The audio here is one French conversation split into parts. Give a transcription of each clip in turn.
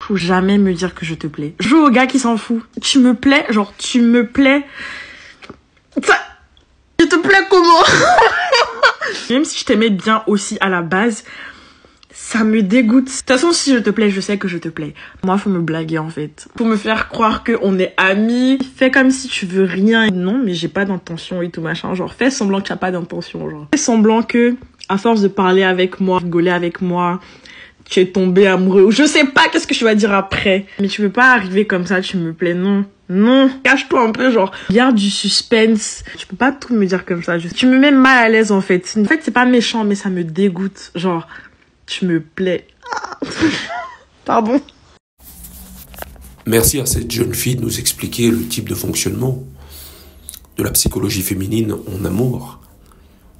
faut jamais me dire que je te plais. Joue au gars qui s'en fout. Tu me plais, genre tu me plais. Ça, je te plais comment? Même si je t'aimais bien aussi à la base, ça me dégoûte. De toute façon, si je te plais, je sais que je te plais. Moi, faut me blaguer en fait. Faut me faire croire qu'on est amis. Fais comme si tu veux rien. Non, mais j'ai pas d'intention et tout machin. Genre, fais semblant que tu as pas d'intention. Genre, fais semblant que, à force de parler avec moi, rigoler avec moi, tu es tombé amoureux. Ou je sais pas qu'est-ce que tu vas dire après. Mais tu veux pas arriver comme ça, tu me plais. Non. Non, cache-toi un peu, genre, garde du suspense. Tu peux pas tout me dire comme ça. Tu me mets mal à l'aise, en fait. En fait, c'est pas méchant, mais ça me dégoûte. Genre, tu me plais. Pardon. Merci à cette jeune fille de nous expliquer le type de fonctionnement de la psychologie féminine en amour.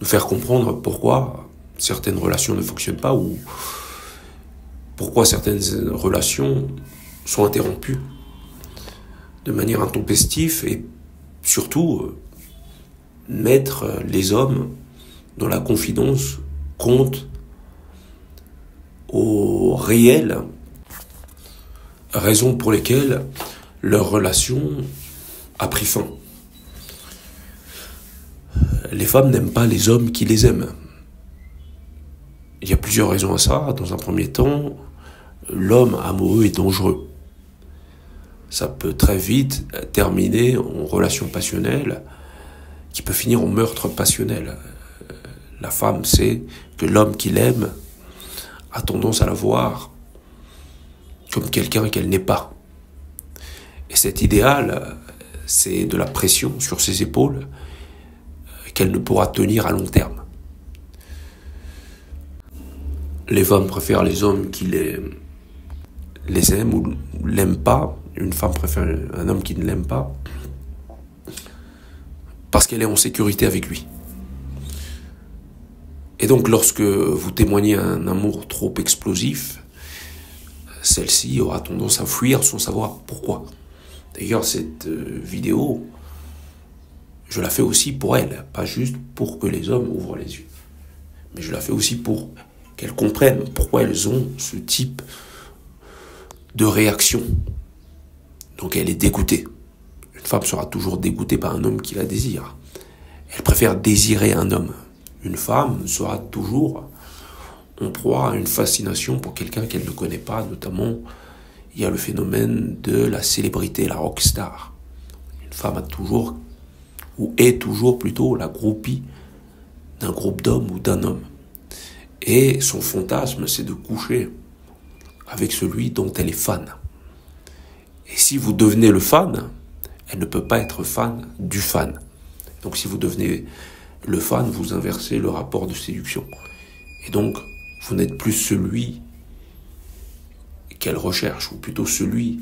Nous faire comprendre pourquoi certaines relations ne fonctionnent pas ou pourquoi certaines relations sont interrompues de manière intempestive et surtout mettre les hommes dont la confidence compte aux réelles raisons pour lesquelles leur relation a pris fin. Les femmes n'aiment pas les hommes qui les aiment. Il y a plusieurs raisons à ça. Dans un premier temps, l'homme amoureux est dangereux. Ça peut très vite terminer en relation passionnelle qui peut finir en meurtre passionnel. La femme sait que l'homme qui l'aime a tendance à la voir comme quelqu'un qu'elle n'est pas. Et cet idéal, c'est de la pression sur ses épaules qu'elle ne pourra tenir à long terme. Les femmes préfèrent les hommes qui les aiment ou l'aiment pas. Une femme préfère un homme qui ne l'aime pas parce qu'elle est en sécurité avec lui. Et donc, lorsque vous témoignez un amour trop explosif, celle-ci aura tendance à fuir sans savoir pourquoi. D'ailleurs, cette vidéo, je la fais aussi pour elle, pas juste pour que les hommes ouvrent les yeux, mais je la fais aussi pour qu'elles comprennent pourquoi elles ont ce type de réaction. Donc elle est dégoûtée. Une femme sera toujours dégoûtée par un homme qui la désire. Elle préfère désirer un homme. Une femme sera toujours en proie à une fascination pour quelqu'un qu'elle ne connaît pas. Notamment, il y a le phénomène de la célébrité, la rockstar. Une femme a toujours, ou est toujours plutôt, la groupie d'un groupe d'hommes ou d'un homme. Et son fantasme, c'est de coucher avec celui dont elle est fan. Et si vous devenez le fan, elle ne peut pas être fan du fan. Donc si vous devenez le fan, vous inversez le rapport de séduction. Et donc, vous n'êtes plus celui qu'elle recherche, ou plutôt celui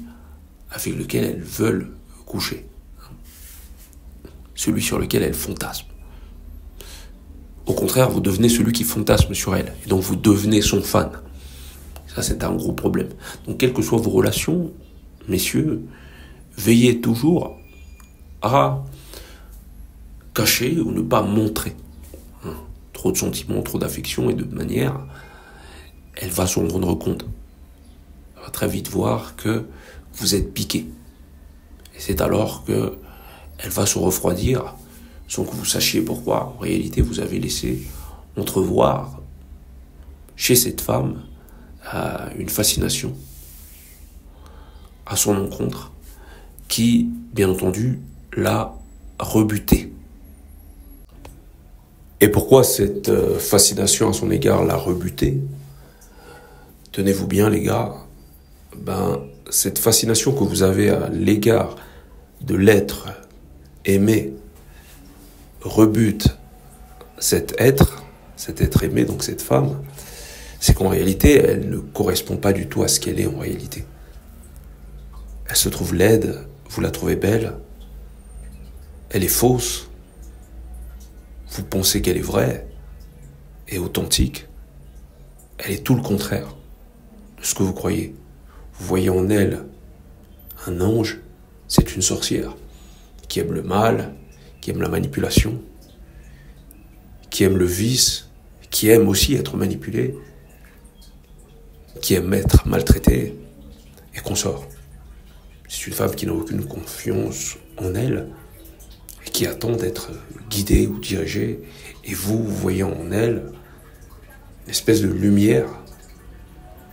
avec lequel elles veulent coucher. Celui sur lequel elles fantasment. Au contraire, vous devenez celui qui fantasme sur elle. Et donc vous devenez son fan. Ça, c'est un gros problème. Donc, quelles que soient vos relations, messieurs, veillez toujours à cacher ou ne pas montrer trop de sentiments, trop d'affection, et de manière, elle va s'en rendre compte. Elle va très vite voir que vous êtes piqué. Et c'est alors que elle va se refroidir sans que vous sachiez pourquoi. En réalité, vous avez laissé entrevoir chez cette femme une fascination à son encontre qui, bien entendu, l'a rebuté. Et pourquoi cette fascination à son égard l'a rebuté? Tenez-vous bien, les gars, cette fascination que vous avez à l'égard de l'être aimé rebute cet être aimé, donc cette femme, c'est qu'en réalité, elle ne correspond pas du tout à ce qu'elle est en réalité. Elle se trouve laide, vous la trouvez belle, elle est fausse, vous pensez qu'elle est vraie et authentique, elle est tout le contraire de ce que vous croyez. Vous voyez en elle un ange, c'est une sorcière qui aime le mal, qui aime la manipulation, qui aime le vice, qui aime aussi être manipulé, qui aime être maltraité, et consort. C'est une femme qui n'a aucune confiance en elle et qui attend d'être guidée ou dirigée. Et vous voyez en elle une espèce de lumière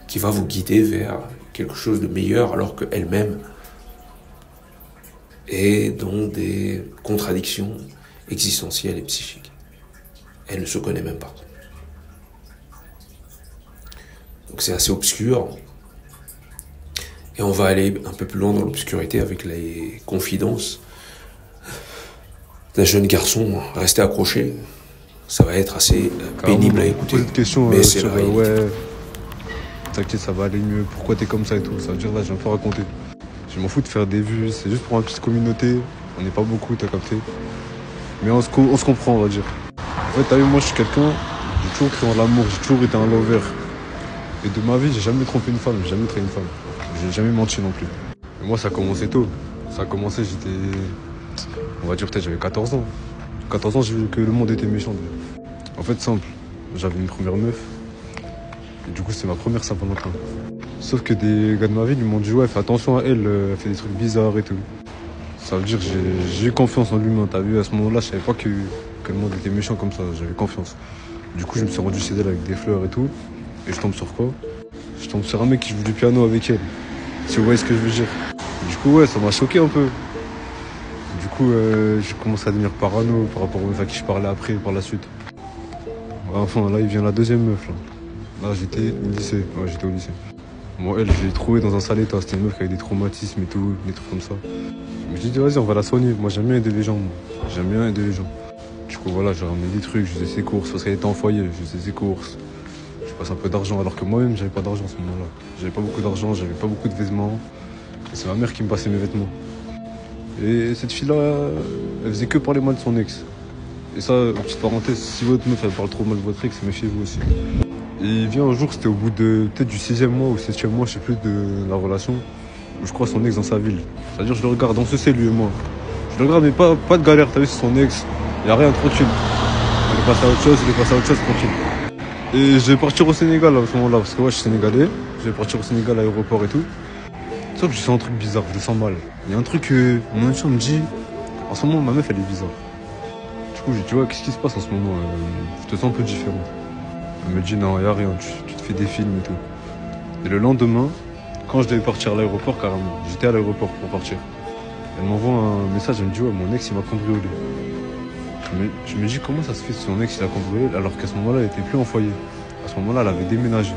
qui va vous guider vers quelque chose de meilleur alors qu'elle-même est dans des contradictions existentielles et psychiques. Elle ne se connaît même pas. Donc c'est assez obscur. Et on va aller un peu plus loin dans l'obscurité avec les confidences d'un jeune garçon resté accroché. Ça va être assez pénible à écouter. Cette question, mais c'est la réalité. Ouais, t'inquiète, ça va aller mieux. Pourquoi t'es comme ça et tout. Ça veut dire là, je vais un peu raconter. Je m'en fous de faire des vues. C'est juste pour une petite communauté. On n'est pas beaucoup, t'as capté. Mais on se comprend, on va dire. En fait, t'as vu, moi, je suis quelqu'un. J'ai toujours cru en l'amour. J'ai toujours été un lover. Et de ma vie, j'ai jamais trompé une femme. J'ai jamais trahi une femme. J'ai jamais menti non plus. Et moi, ça a commencé tôt. Ça a commencé, j'étais... On va dire peut-être j'avais 14 ans. 14 ans, j'ai vu que le monde était méchant. En fait, simple. J'avais une première meuf. Et du coup, c'était ma première Saint-Valentin. Sauf que des gars de ma vie ils m'ont dit ouais, fais attention à elle, elle fait des trucs bizarres et tout. Ça veut dire que j'ai eu confiance en l'humain. T'as vu, à ce moment-là, je savais pas que le monde était méchant comme ça. J'avais confiance. Du coup, je me suis rendu chez elle avec des fleurs et tout. Et je tombe sur quoi? Je tombe sur un mec qui joue du piano avec elle. Si vous voyez ce que je veux dire. Du coup, ouais, ça m'a choqué un peu. Du coup, j'ai commencé à devenir parano par rapport aux meufs à qui je parlais après, par la suite. Enfin, là, il vient la deuxième meuf, là. Là, j'étais au lycée. Ouais, j'étais au lycée. Moi, elle, je l'ai trouvée dans un sale état. C'était une meuf qui avait des traumatismes et tout, des trucs comme ça. Mais je lui ai dit, vas-y, on va la soigner. Moi, j'aime bien aider les gens, moi. J'aime bien aider les gens. Du coup, voilà, j'ai ramené des trucs, je faisais ses courses, parce qu'elle était en foyer, je faisais ses courses. Je passe un peu d'argent, alors que moi-même, j'avais pas d'argent à ce moment-là. J'avais pas beaucoup d'argent, j'avais pas beaucoup de vêtements. Et c'est ma mère qui me passait mes vêtements. Et cette fille-là, elle faisait que parler mal de son ex. Et ça, petite parenthèse, si votre meuf, elle parle trop mal de votre ex, méfiez-vous aussi. Et il vient un jour, c'était au bout de peut-être du 6e mois ou 7e mois, je sais plus, de la relation, où je crois son ex dans sa ville. C'est-à-dire, je le regarde, on se sait, lui et moi. Je le regarde, mais pas de galère, t'as vu, c'est son ex. Il y a rien, tranquille. Il est passé à autre chose, tranquille. Et je vais partir au Sénégal à ce moment-là, parce que ouais, je suis sénégalais. Je vais partir au Sénégal à l'aéroport et tout. Sauf que je sens un truc bizarre, je le sens mal. Il y a un truc, mon inconscient me dit, en ce moment, ma meuf, elle est bizarre. Du coup, j'ai dit, ouais, qu'est-ce qui se passe en ce moment? Je te sens un peu différent. Elle me dit, non, il n'y a rien, tu te fais des films et tout. Et le lendemain, quand je devais partir à l'aéroport, carrément, j'étais à l'aéroport pour partir. Elle m'envoie un message, elle me dit, ouais, mon ex, il m'a cambriolé. Je me dis, comment ça se fait que son ex, il a cambriolé, alors qu'à ce moment-là, elle était plus en foyer. À ce moment-là, elle avait déménagé.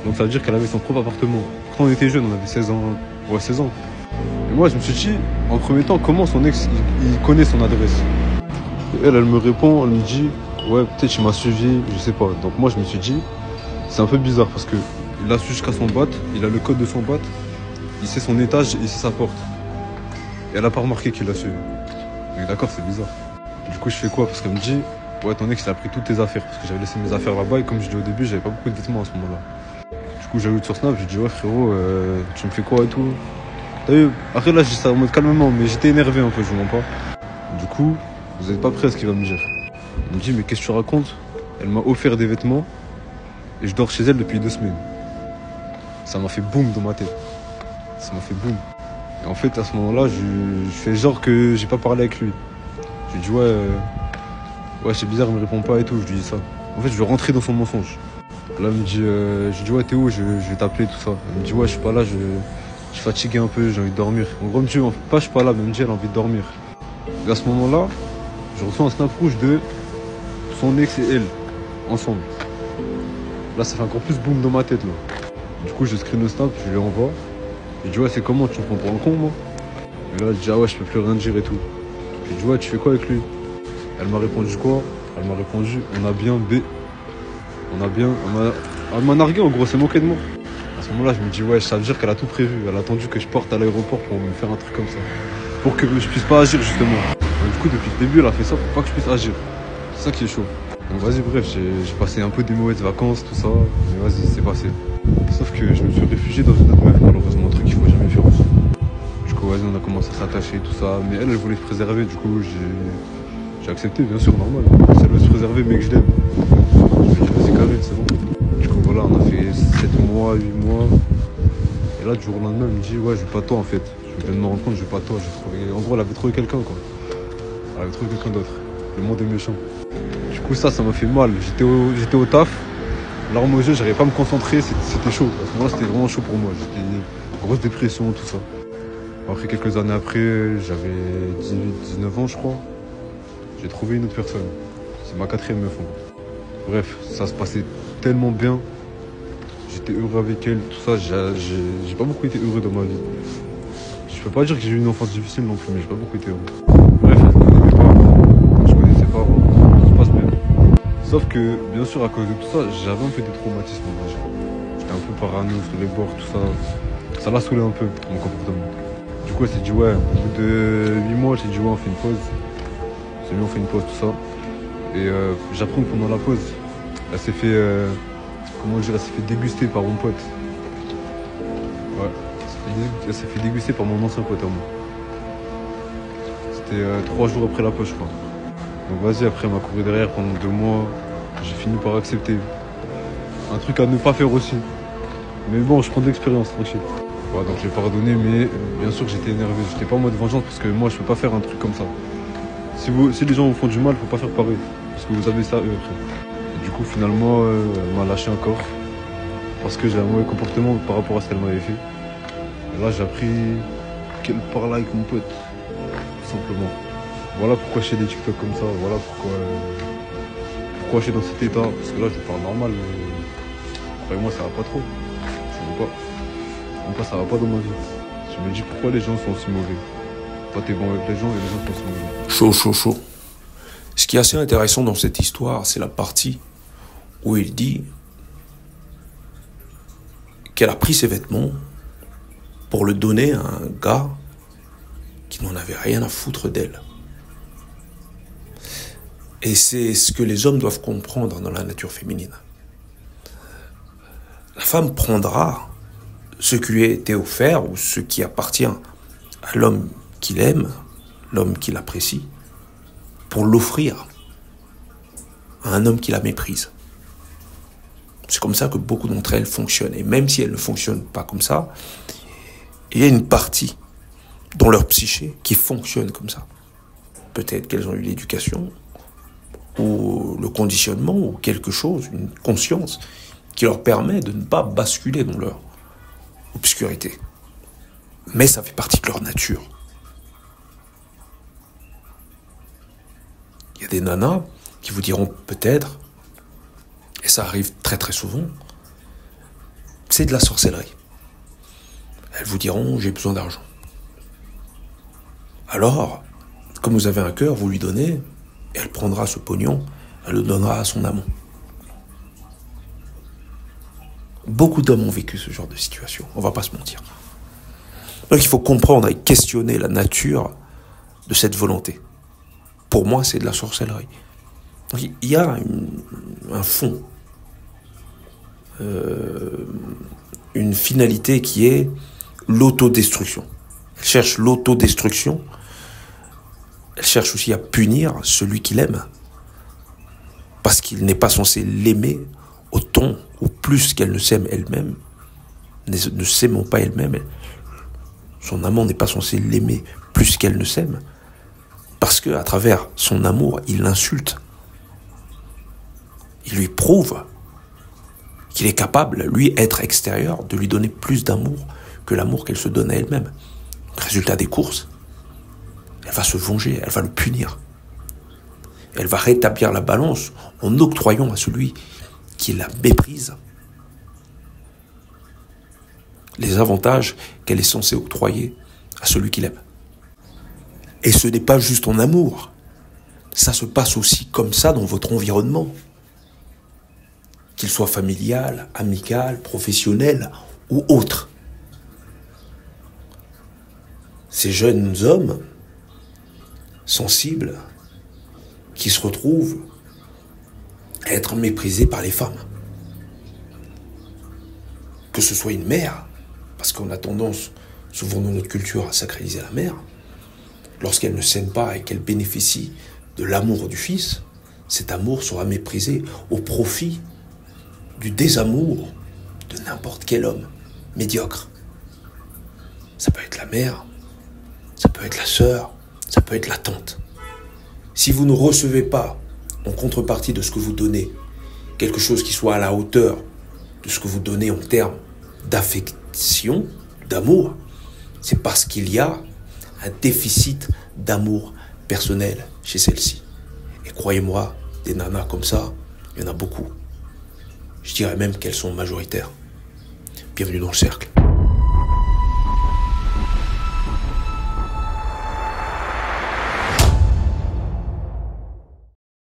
Donc ça veut dire qu'elle avait son propre appartement. Pourtant, on était jeunes, on avait 16 ans. Ouais, 16 ans. Et moi, je me suis dit, en premier temps, comment son ex, il connaît son adresse? Et elle me répond, elle me dit, ouais, peut-être il m'a suivi, je sais pas. Donc moi, je me suis dit, c'est un peu bizarre parce que il a su jusqu'à son BAT, il a le code de son BAT, il sait son étage, il sait sa porte. Et elle a pas remarqué qu'il l'a suivi. Donc d'accord, c'est bizarre. Du coup, je fais quoi? Parce qu'elle me dit, ouais, ton ex, il a pris toutes tes affaires. Parce que j'avais laissé mes affaires là-bas et comme je dis au début, j'avais pas beaucoup de vêtements à ce moment-là. Du coup, j'ajoute sur Snap, je dis, ouais, frérot, tu me fais quoi et tout? T'as vu? Après, là, je dis ça en mode calmement, mais j'étais énervé un peu, je vous mens pas. Du coup, vous êtes pas prêts à ce qu'il va me dire. Il me dit, mais qu'est-ce que tu racontes? Elle m'a offert des vêtements et je dors chez elle depuis 2 semaines. Ça m'a fait boum dans ma tête. Ça m'a fait boum. Et en fait, à ce moment-là, je fais genre que j'ai pas parlé avec lui. Je lui dis, ouais, c'est bizarre, il me répond pas et tout. Je lui dis ça. En fait, je veux rentrer dans son mensonge. Là, elle me dit, je lui dis, ouais, t'es où? Je vais t'appeler, tout ça. Elle me dit, ouais, je suis pas là, je suis fatigué un peu, j'ai envie de dormir. En gros, elle me dit, pas je suis pas là, mais elle me dit, elle a envie de dormir. Et à ce moment-là, je reçois un snap rouge de son ex et elle, ensemble. Là, ça fait encore plus boum dans ma tête, là. Du coup, je screen le snap, je lui envoie. Je dis, ouais, c'est comment? Tu me prends pour un con, moi? Et là, je dis, ah ouais, je peux plus rien dire et tout. Je dis, ouais, tu fais quoi avec lui? Elle m'a répondu quoi? Elle m'a répondu, elle m'a nargué, en gros, c'est moqué de moi. À ce moment-là, je me dis, ouais, ça veut dire qu'elle a tout prévu. Elle a attendu que je parte à l'aéroport pour me faire un truc comme ça. Pour que je puisse pas agir, justement. Du coup, depuis le début, elle a fait ça pour pas que je puisse agir. C'est ça qui est chaud. Donc vas-y, bref, j'ai passé un peu des mauvaises vacances, tout ça. Mais vas-y, c'est passé. Sauf que je me suis réfugié dans une autre meuf, malheureusement, un truc qu'il faut jamais faire aussi. Du coup, vas-y, on a commencé à s'attacher, tout ça. Mais elle voulait se préserver, du coup, j'ai accepté, bien sûr, normal. Si elle veut se préserver, mais que je l'aime. Je lui ai dit, vas-y, carré, c'est bon. Du coup, voilà, on a fait 7 mois, 8 mois. Et là, du jour au lendemain, elle me dit, ouais, je veux pas toi en fait. Je viens de me rendre compte, je veux pas toi. En gros, elle avait trouvé quelqu'un, quoi. Elle avait trouvé quelqu'un d'autre. Le monde est méchant. Du coup, ça m'a fait mal. J'étais au taf, larmes aux yeux, j'arrivais pas à me concentrer, c'était chaud. À ce moment-là, c'était vraiment chaud pour moi. J'étais grosse dépression, tout ça. Après, quelques années après, j'avais 19 ans, je crois. J'ai trouvé une autre personne. C'est ma 4e meuf. Bref, ça se passait tellement bien. J'étais heureux avec elle, tout ça. J'ai pas beaucoup été heureux dans ma vie. Je peux pas dire que j'ai eu une enfance difficile non plus, mais j'ai pas beaucoup été heureux. Bref, elle connaît mes parents. Je connais ses parents. Ça se passe bien. Sauf que, bien sûr, à cause de tout ça, j'avais un peu des traumatismes. J'étais un peu parano sur les bords, tout ça. Ça l'a saoulé un peu, mon comportement. Du coup, elle s'est dit, ouais, au bout de 8 mois, elle s'est dit, ouais, on fait une pause. C'est mieux, on fait une pause, tout ça. Et j'apprends que pendant la pause, elle s'est fait, elle s'est fait déguster par mon pote. Ouais, elle s'est fait déguster par mon ancien pote à moi. C'était 3 jours après la pause, je crois. Donc vas-y, après, elle m'a couru derrière pendant 2 mois. J'ai fini par accepter. Un truc à ne pas faire aussi. Mais bon, je prends de l'expérience, tranquille. Ouais, donc j'ai pardonné, mais bien sûr que j'étais énervé. J'étais pas en mode vengeance parce que moi, je peux pas faire un truc comme ça. Si les gens vous font du mal, faut pas faire pareil. Parce que vous avez ça eux après. Et du coup, finalement, elle m'a lâché encore. Parce que j'ai un mauvais comportement par rapport à ce qu'elle m'avait fait. Et là, j'ai appris qu'elle parlait avec mon pote. Tout simplement. Voilà pourquoi je fais des TikTok comme ça. Voilà pourquoi je suis dans cet état. Parce que là, je parle normal. Mais croyez-moi, ça va pas trop. Je veux pas. En plus, ça va pas dans ma vie. Je me dis pourquoi les gens sont aussi mauvais. Toi, t'es bon avec les gens et les gens sont aussi mauvais. Chaud. Ce qui est assez intéressant dans cette histoire, c'est la partie où il dit qu'elle a pris ses vêtements pour le donner à un gars qui n'en avait rien à foutre d'elle. Et c'est ce que les hommes doivent comprendre dans la nature féminine. La femme prendra ce qui lui a été offert ou ce qui appartient à l'homme qu'il aime, l'homme qu'il apprécie, pour l'offrir à un homme qui la méprise. C'est comme ça que beaucoup d'entre elles fonctionnent. Et même si elles ne fonctionnent pas comme ça, il y a une partie dans leur psyché qui fonctionne comme ça. Peut-être qu'elles ont eu l'éducation, ou le conditionnement, ou quelque chose, une conscience, qui leur permet de ne pas basculer dans leur obscurité. Mais ça fait partie de leur nature. Il y a des nanas qui vous diront peut-être, et ça arrive très très souvent, c'est de la sorcellerie. Elles vous diront, j'ai besoin d'argent. Alors, comme vous avez un cœur, vous lui donnez, et elle prendra ce pognon, elle le donnera à son amant. Beaucoup d'hommes ont vécu ce genre de situation, on va pas se mentir. Donc il faut comprendre et questionner la nature de cette volonté. Pour moi, c'est de la sorcellerie. Donc, il y a un fond, une finalité qui est l'autodestruction. Elle cherche l'autodestruction. Elle cherche aussi à punir celui qui l'aime. Parce qu'il n'est pas censé l'aimer autant ou plus qu'elle ne s'aime elle-même. Ne s'aimant pas elle-même, son amant n'est pas censé l'aimer plus qu'elle ne s'aime. Parce qu'à travers son amour, il l'insulte. Il lui prouve qu'il est capable, lui, être extérieur, de lui donner plus d'amour que l'amour qu'elle se donne à elle-même. Résultat des courses, elle va se venger, elle va le punir. Elle va rétablir la balance en octroyant à celui qui la méprise les avantages qu'elle est censée octroyer à celui qui l'aime. Et ce n'est pas juste en amour. Ça se passe aussi comme ça dans votre environnement. Qu'il soit familial, amical, professionnel ou autre. Ces jeunes hommes sensibles qui se retrouvent à être méprisés par les femmes. Que ce soit une mère, parce qu'on a tendance, souvent dans notre culture, à sacraliser la mère, lorsqu'elle ne s'aime pas et qu'elle bénéficie de l'amour du fils, cet amour sera méprisé au profit du désamour de n'importe quel homme médiocre. ça peut être la mère, ça peut être la sœur, ça peut être la tante. Si vous ne recevez pas, en contrepartie de ce que vous donnez, quelque chose qui soit à la hauteur de ce que vous donnez en termes d'affection, d'amour, c'est parce qu'il y a un déficit d'amour personnel chez celle-ci. Et croyez-moi, des nanas comme ça, il y en a beaucoup. Je dirais même qu'elles sont majoritaires. Bienvenue dans le cercle.